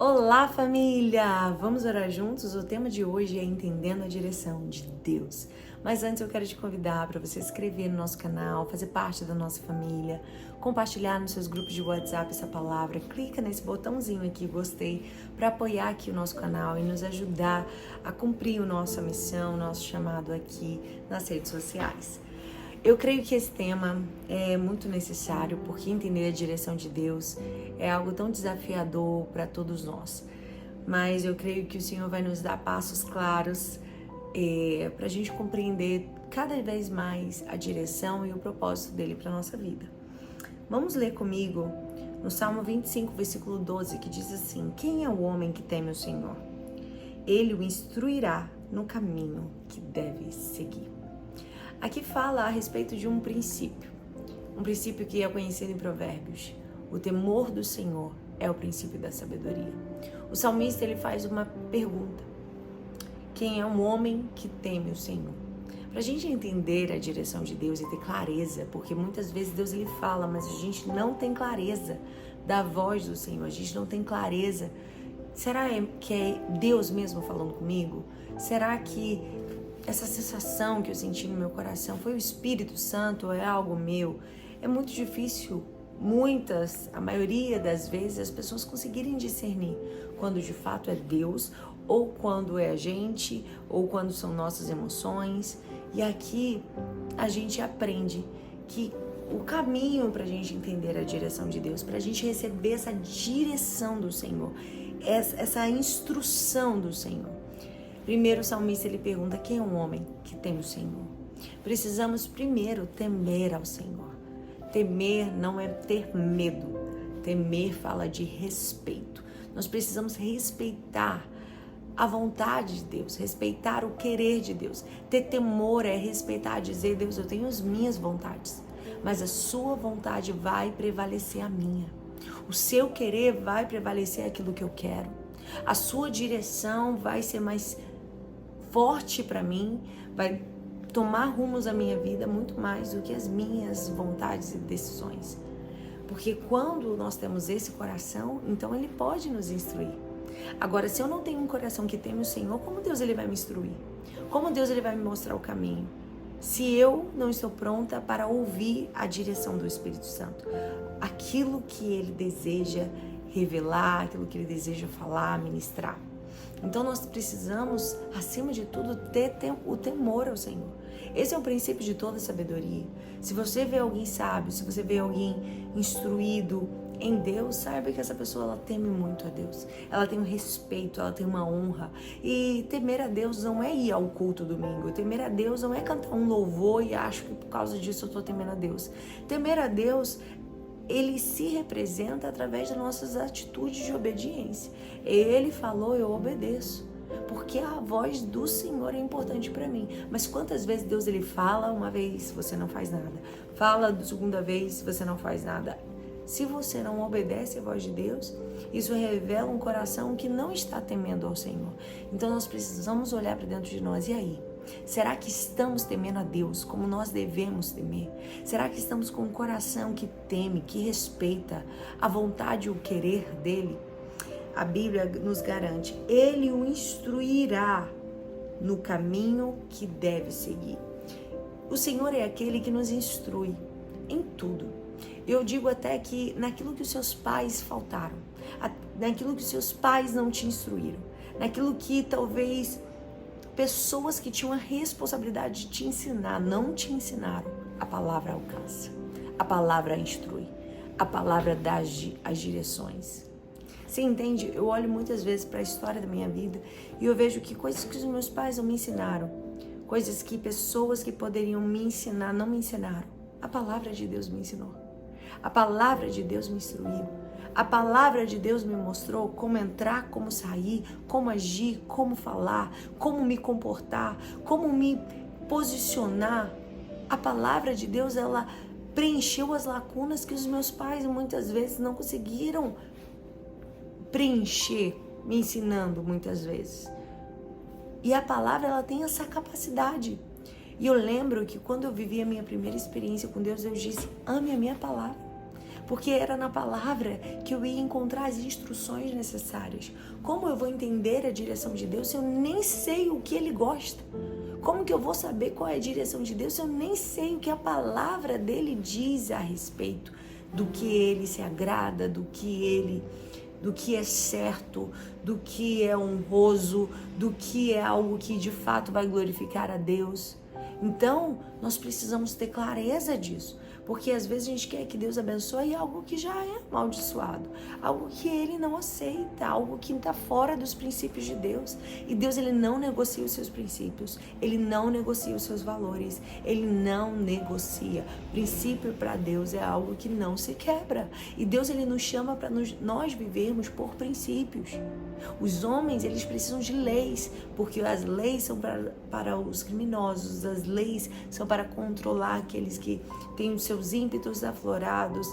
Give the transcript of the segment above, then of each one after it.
Olá, família! Vamos orar juntos? O tema de hoje é Entendendo a Direção de Deus. Mas antes eu quero te convidar para você se inscrever no nosso canal, fazer parte da nossa família, compartilhar nos seus grupos de WhatsApp essa palavra. Clica nesse botãozinho aqui, gostei, para apoiar aqui o nosso canal e nos ajudar a cumprir a nossa missão, nosso chamado aqui nas redes sociais. Eu creio que esse tema é muito necessário porque entender a direção de Deus é algo tão desafiador para todos nós. Mas eu creio que o Senhor vai nos dar passos claros para a gente compreender cada vez mais a direção e o propósito dele para a nossa vida. Vamos ler comigo no Salmo 25, versículo 12, que diz assim: Quem é o homem que teme o Senhor? Ele o instruirá no caminho que deve seguir. Aqui fala a respeito de um princípio que é conhecido em Provérbios. O temor do Senhor é o princípio da sabedoria. O salmista ele faz uma pergunta: quem é um homem que teme o Senhor? Para a gente entender a direção de Deus e ter clareza, porque muitas vezes Deus ele fala, mas a gente não tem clareza da voz do Senhor, a gente não tem clareza. Será que é Deus mesmo falando comigo? Será que essa sensação que eu senti no meu coração foi o Espírito Santo ou é algo meu? É muito difícil, a maioria das vezes, as pessoas conseguirem discernir quando de fato é Deus, ou quando é a gente, ou quando são nossas emoções. E aqui a gente aprende que o caminho para a gente entender a direção de Deus, para a gente receber essa direção do Senhor, essa instrução do Senhor. Primeiro o salmista ele pergunta: quem é um homem que teme o Senhor? Precisamos primeiro temer ao Senhor. Temer não é ter medo. Temer fala de respeito. Nós precisamos respeitar a vontade de Deus, respeitar o querer de Deus. Ter temor é respeitar, dizer: Deus, eu tenho as minhas vontades, mas a sua vontade vai prevalecer a minha. O seu querer vai prevalecer aquilo que eu quero. A sua direção vai ser mais forte para mim, vai tomar rumos à minha vida muito mais do que as minhas vontades e decisões. Porque quando nós temos esse coração, então ele pode nos instruir. Agora, se eu não tenho um coração que teme o Senhor, como Deus ele vai me instruir? Como Deus ele vai me mostrar o caminho? Se eu não estou pronta para ouvir a direção do Espírito Santo, aquilo que ele deseja revelar, aquilo que ele deseja falar, ministrar. Então nós precisamos, acima de tudo, ter o temor ao Senhor. Esse é o princípio de toda sabedoria. Se você vê alguém sábio, se você vê alguém instruído em Deus, saiba que essa pessoa ela teme muito a Deus. Ela tem um respeito, ela tem uma honra. E temer a Deus não é ir ao culto domingo. Temer a Deus não é cantar um louvor e acho que por causa disso eu estou temendo a Deus. Temer a Deus, ele se representa através das nossas atitudes de obediência. Ele falou, eu obedeço, porque a voz do Senhor é importante para mim. Mas quantas vezes Deus ele fala uma vez, você não faz nada. Fala da segunda vez, você não faz nada. Se você não obedece a voz de Deus, isso revela um coração que não está temendo ao Senhor. Então nós precisamos olhar para dentro de nós. E aí? Será que estamos temendo a Deus como nós devemos temer? Será que estamos com um coração que teme, que respeita a vontade e o querer dele? A Bíblia nos garante: ele o instruirá no caminho que deve seguir. O Senhor é aquele que nos instrui em tudo. Eu digo até que naquilo que os seus pais faltaram, naquilo que os seus pais não te instruíram, naquilo que talvez pessoas que tinham a responsabilidade de te ensinar, não te ensinaram, a palavra alcança, a palavra instrui, a palavra dá as direções. Você entende? Eu olho muitas vezes para a história da minha vida e eu vejo que coisas que os meus pais não me ensinaram, coisas que pessoas que poderiam me ensinar não me ensinaram, a palavra de Deus me ensinou, a palavra de Deus me instruiu. A palavra de Deus me mostrou como entrar, como sair, como agir, como falar, como me comportar, como me posicionar. A palavra de Deus, ela preencheu as lacunas que os meus pais muitas vezes não conseguiram preencher, me ensinando muitas vezes. E a palavra, ela tem essa capacidade. E eu lembro que quando eu vivi a minha primeira experiência com Deus, eu disse: ame a minha palavra. porque era na palavra que eu ia encontrar as instruções necessárias. Como eu vou entender a direção de Deus se eu nem sei o que Ele gosta? Como que eu vou saber qual é a direção de Deus se eu nem sei o que a palavra dele diz a respeito do que Ele se agrada, do que é certo, do que é honroso, do que é algo que de fato vai glorificar a Deus? Então, nós precisamos ter clareza disso. Porque às vezes a gente quer que Deus abençoe algo que já é amaldiçoado, algo que Ele não aceita, algo que está fora dos princípios de Deus. E Deus, Ele não negocia os seus princípios, Ele não negocia os seus valores, Ele não negocia. Princípio para Deus é algo que não se quebra. E Deus, Ele nos chama para nós vivermos por princípios. Os homens, eles precisam de leis, porque as leis são para os criminosos, as leis são para controlar aqueles que têm os seus ímpetos aflorados.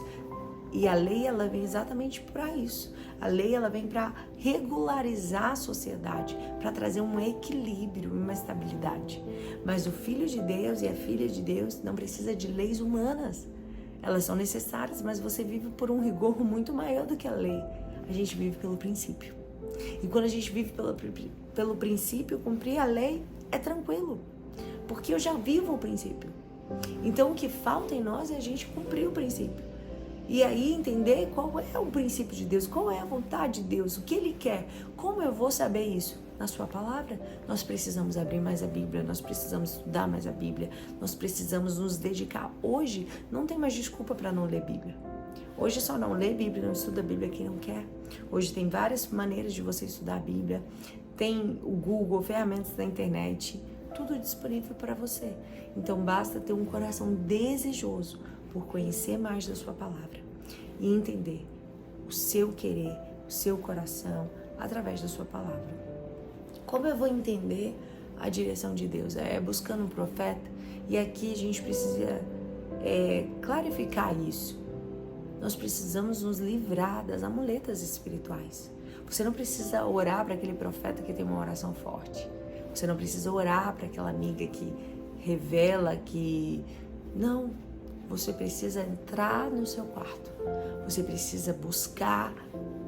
E a lei, ela vem exatamente para isso. A lei, ela vem para regularizar a sociedade, para trazer um equilíbrio e uma estabilidade. Mas o Filho de Deus e a Filha de Deus não precisa de leis humanas. Elas são necessárias, mas você vive por um rigor muito maior do que a lei. A gente vive pelo princípio. E quando a gente vive pelo princípio, cumprir a lei é tranquilo, porque eu já vivo o princípio. Então o que falta em nós é a gente cumprir o princípio. E aí entender qual é o princípio de Deus, qual é a vontade de Deus, o que Ele quer. Como eu vou saber isso? Na sua palavra. Nós precisamos abrir mais a Bíblia, nós precisamos estudar mais a Bíblia, nós precisamos nos dedicar. Hoje não tem mais desculpa para não ler Bíblia. Hoje só não lê Bíblia, não estuda a Bíblia quem não quer. Hoje tem várias maneiras de você estudar a Bíblia. Tem o Google, ferramentas da internet, tudo disponível para você. Então basta ter um coração desejoso por conhecer mais da sua palavra e entender o seu querer, o seu coração através da sua palavra. Como eu vou entender a direção de Deus? É buscando um profeta. E aqui a gente precisa clarificar isso. Nós precisamos nos livrar das amuletas espirituais. Você não precisa orar para aquele profeta que tem uma oração forte. Você não precisa orar para aquela amiga que revela que... Não, você precisa entrar no seu quarto. Você precisa buscar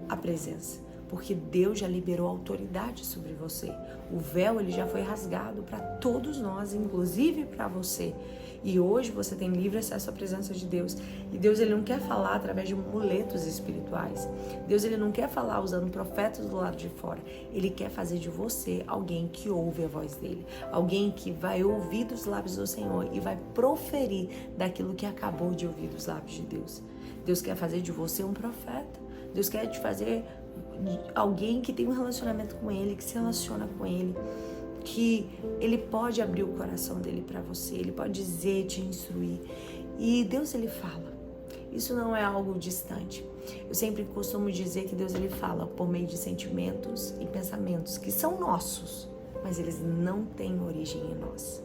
a presença. Porque Deus já liberou autoridade sobre você. O véu, ele já foi rasgado para todos nós, inclusive para você. E hoje você tem livre acesso à presença de Deus. E Deus, ele não quer falar através de amuletos espirituais. Deus, ele não quer falar usando profetas do lado de fora. Ele quer fazer de você alguém que ouve a voz dele. Alguém que vai ouvir dos lábios do Senhor e vai proferir daquilo que acabou de ouvir dos lábios de Deus. Deus quer fazer de você um profeta. Deus quer te fazer alguém que tem um relacionamento com ele, que se relaciona com ele, que ele pode abrir o coração dele para você, ele pode dizer, te instruir. E Deus, ele fala. Isso não é algo distante. Eu sempre costumo dizer que Deus, ele fala por meio de sentimentos e pensamentos que são nossos, mas eles não têm origem em nós.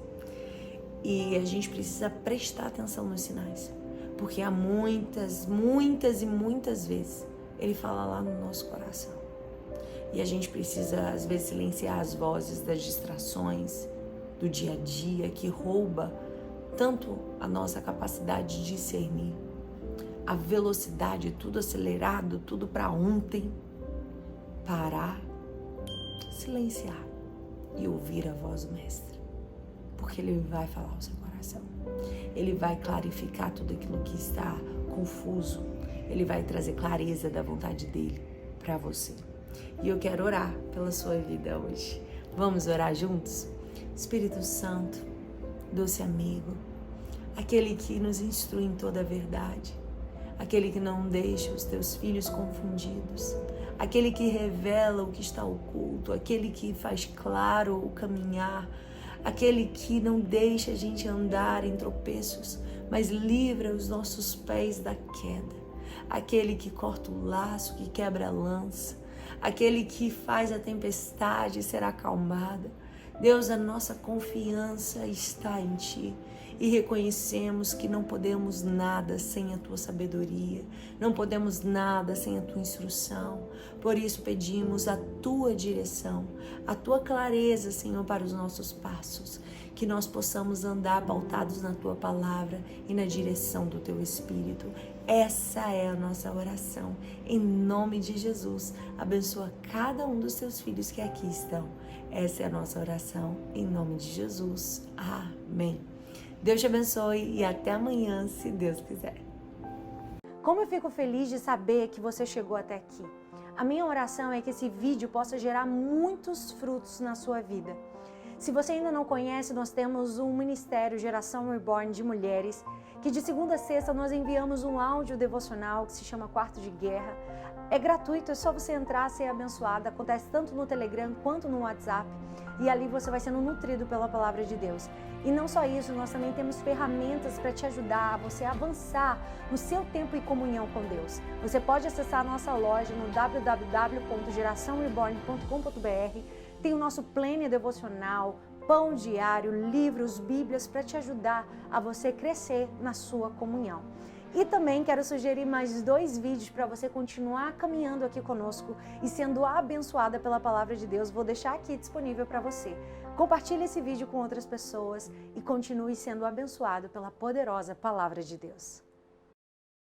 E a gente precisa prestar atenção nos sinais, porque há muitas e muitas vezes ele fala lá no nosso coração. E a gente precisa, às vezes, silenciar as vozes das distrações do dia a dia, que rouba tanto a nossa capacidade de discernir. A velocidade, tudo acelerado, tudo para ontem. Parar, silenciar e ouvir a voz do Mestre. Porque Ele vai falar ao seu coração. Ele vai clarificar tudo aquilo que está confuso. Ele vai trazer clareza da vontade dEle para você. E eu quero orar pela sua vida hoje. Vamos orar juntos? Espírito Santo, doce amigo, aquele que nos instrui em toda a verdade, aquele que não deixa os teus filhos confundidos, aquele que revela o que está oculto, aquele que faz claro o caminhar, aquele que não deixa a gente andar em tropeços, mas livra os nossos pés da queda, aquele que corta o laço, que quebra a lança, aquele que faz a tempestade ser acalmada. Deus, a nossa confiança está em Ti e reconhecemos que não podemos nada sem a Tua sabedoria, não podemos nada sem a Tua instrução. Por isso pedimos a Tua direção, a Tua clareza, Senhor, para os nossos passos, que nós possamos andar pautados na Tua palavra e na direção do Teu Espírito. Essa é a nossa oração. Em nome de Jesus, abençoa cada um dos teus filhos que aqui estão. Essa é a nossa oração. Em nome de Jesus. Amém. Deus te abençoe e até amanhã, se Deus quiser. Como eu fico feliz de saber que você chegou até aqui. A minha oração é que esse vídeo possa gerar muitos frutos na sua vida. Se você ainda não conhece, nós temos um ministério Geração Reborn de mulheres, que de segunda a sexta nós enviamos um áudio devocional que se chama Quarto de Guerra. É gratuito, é só você entrar, ser abençoada. Acontece tanto no Telegram quanto no WhatsApp. E ali você vai sendo nutrido pela palavra de Deus. E não só isso, nós também temos ferramentas para te ajudar a você avançar no seu tempo em comunhão com Deus. Você pode acessar a nossa loja no www.geraçãoreborn.com.br. Tem o nosso planner devocional, pão diário, livros, bíblias para te ajudar a você crescer na sua comunhão. E também quero sugerir mais 2 vídeos para você continuar caminhando aqui conosco e sendo abençoada pela palavra de Deus. Vou deixar aqui disponível para você. Compartilhe esse vídeo com outras pessoas e continue sendo abençoado pela poderosa palavra de Deus.